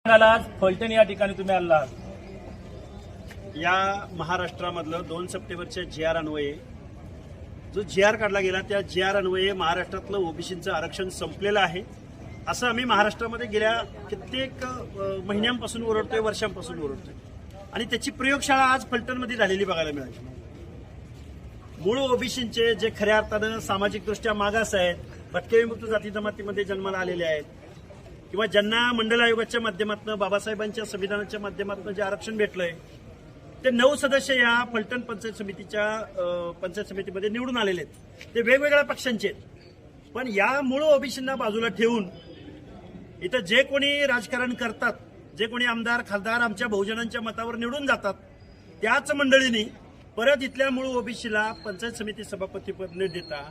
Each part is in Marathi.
आज फलटण या ठिकाणी तुम्ही आलात। या महाराष्ट्रामधलं 2 सप्टेंबरच्या जी.आर. अन्वये जो जी.आर. काढला गेला त्या जी.आर. अन्वये महाराष्ट्रातलं ओबीसीचं आरक्षण संपलेलं आहे असं आम्ही महाराष्ट्रामध्ये गेल्या कित्येक महिन्यांपासून ओरडतोय, वर्षांपासून ओरडतोय आणि त्याची प्रयोगशाळा आज फलटणमध्ये झालेली बघायला मिळाली। मूळ ओबीसीचे जे खऱ्या अर्थानं सामाजिकदृष्ट्या मागास आहेत, भटके विमुक्त जाती जमातीमध्ये जन्माला आलेले आहेत किंवा ज्यांना मंडल आयोगाच्या माध्यमातून बाबासाहेबांच्या संविधानाच्या माध्यमातून जे आरक्षण भेटलंय ते 9 सदस्य या फलटण पंचायत समितीमध्ये निवडून आलेले आहेत। ते वेगवेगळ्या पक्षांचे आहेत, पण या मूळ ओबीसींना बाजूला ठेवून इथं जे कोणी राजकारण करतात, जे कोणी आमदार खासदार आमच्या बहुजनांच्या मतावर निवडून जातात, त्याच मंडळींनी परत इथल्या मूळ ओबीसीला पंचायत समिती सभापतीपद न देता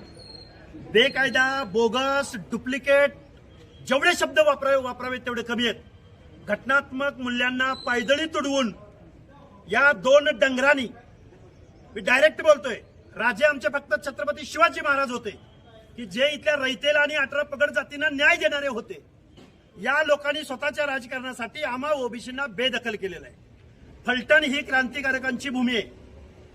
बेकायदा, बोगस, डुप्लिकेट जेवढे शब्द वापरावेत तेवढे कमी आहेत, घटनात्मक मूल्यांना पायदळी तुडवून या 2 डंगरांनी, मी डायरेक्ट बोलतोय, राजे आमचे फक्त छत्रपती शिवाजी महाराज होते की जे इथल्या रयतेला आणि 18 पगड जातींना न्याय देणारे होते। या लोकांनी स्वतःच्या राजकारणासाठी आम्हा ओबीसींना बेदखल केलेलं आहे। फलटण ही क्रांतिकारकांची भूमी आहे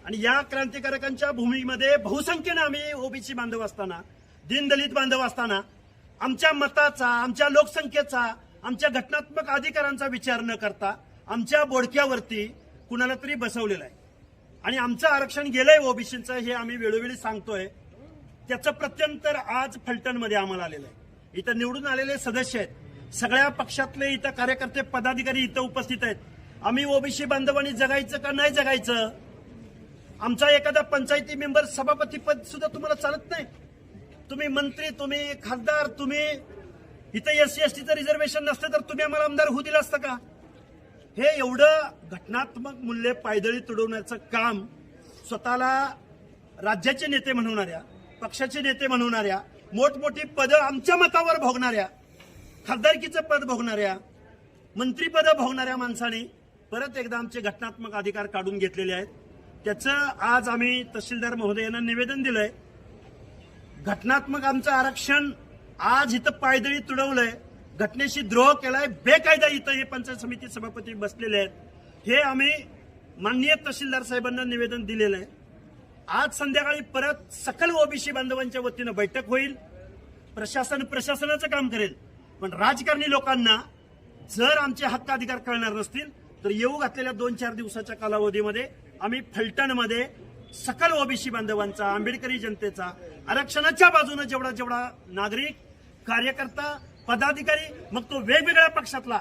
आणि या क्रांतिकारकांच्या भूमीमध्ये बहुसंख्येनं आम्ही ओबीसी बांधव असताना, दीनदलित बांधव असताना आमच्या मताचा, आमच्या लोकसंख्येचा, आमच्या घटनात्मक अधिकारांचा विचार न करता आमच्या बोडक्यावरती कुणाला तरी बसवलेलं आहे आणि आमचं आरक्षण गेलंय ओबीसीचं हे आम्ही वेळोवेळी सांगतोय। त्याचं प्रत्यंतर आज फलटणमध्ये आम्हाला आलेलं आहे। इथं निवडून आलेले सदस्य आहेत, सगळ्या पक्षातले इथं कार्यकर्ते, पदाधिकारी इथं उपस्थित आहेत। आम्ही ओबीसी बांधवांनी जगायचं का नाही जगायचं? आमचा एखादा पंचायती मेंबर सभापती पद सुद्धा तुम्हाला चालत नाही? तुम्ही मंत्री, तुम्ही खासदार, तुम्ही इथं SC STचं रिझर्वेशन नसतं तर तुम्ही आम्हाला आमदार होऊ दिलं असतं का? हे एवढं घटनात्मक मूल्य पायदळी तुडवण्याचं काम स्वतःला राज्याचे नेते म्हणवणाऱ्या, पक्षाचे नेते म्हणवणाऱ्या, मोठमोठी पदं आमच्या मतावर भोगणाऱ्या, खासदारकीचं पद भोगणाऱ्या, मंत्रीपदं भोगणाऱ्या माणसाने परत एकदा आमचे घटनात्मक अधिकार काढून घेतलेले आहेत। त्याचं आज आम्ही तहसीलदार महोदयांना निवेदन दिलंय। घटनात्मक आमचं आरक्षण आज इथं पायदळी तुडवलंय, घटनेशी द्रोह केलाय, बेकायदा इथं हे पंचायत समिती सभापती बसलेले आहेत। हे आम्ही माननीय तहसीलदार साहेबांना निवेदन दिलेलं आहे। आज संध्याकाळी परत सकल ओबीसी बांधवांच्या वतीनं बैठक होईल। प्रशासनाचं काम करेल, पण राजकारणी लोकांना जर आमचे हक्क अधिकार कळणार नसतील तर येऊ घातलेल्या 2-4 दिवसाच्या कालावधीमध्ये आम्ही फलटणमध्ये सकल ओबीसी बांधवांचा, आंबेडकरी जनतेचा, आरक्षणाच्या बाजूने जेवढा नागरिक, कार्यकर्ता, पदाधिकारी, मग तो वेगवेगळ्या पक्षातला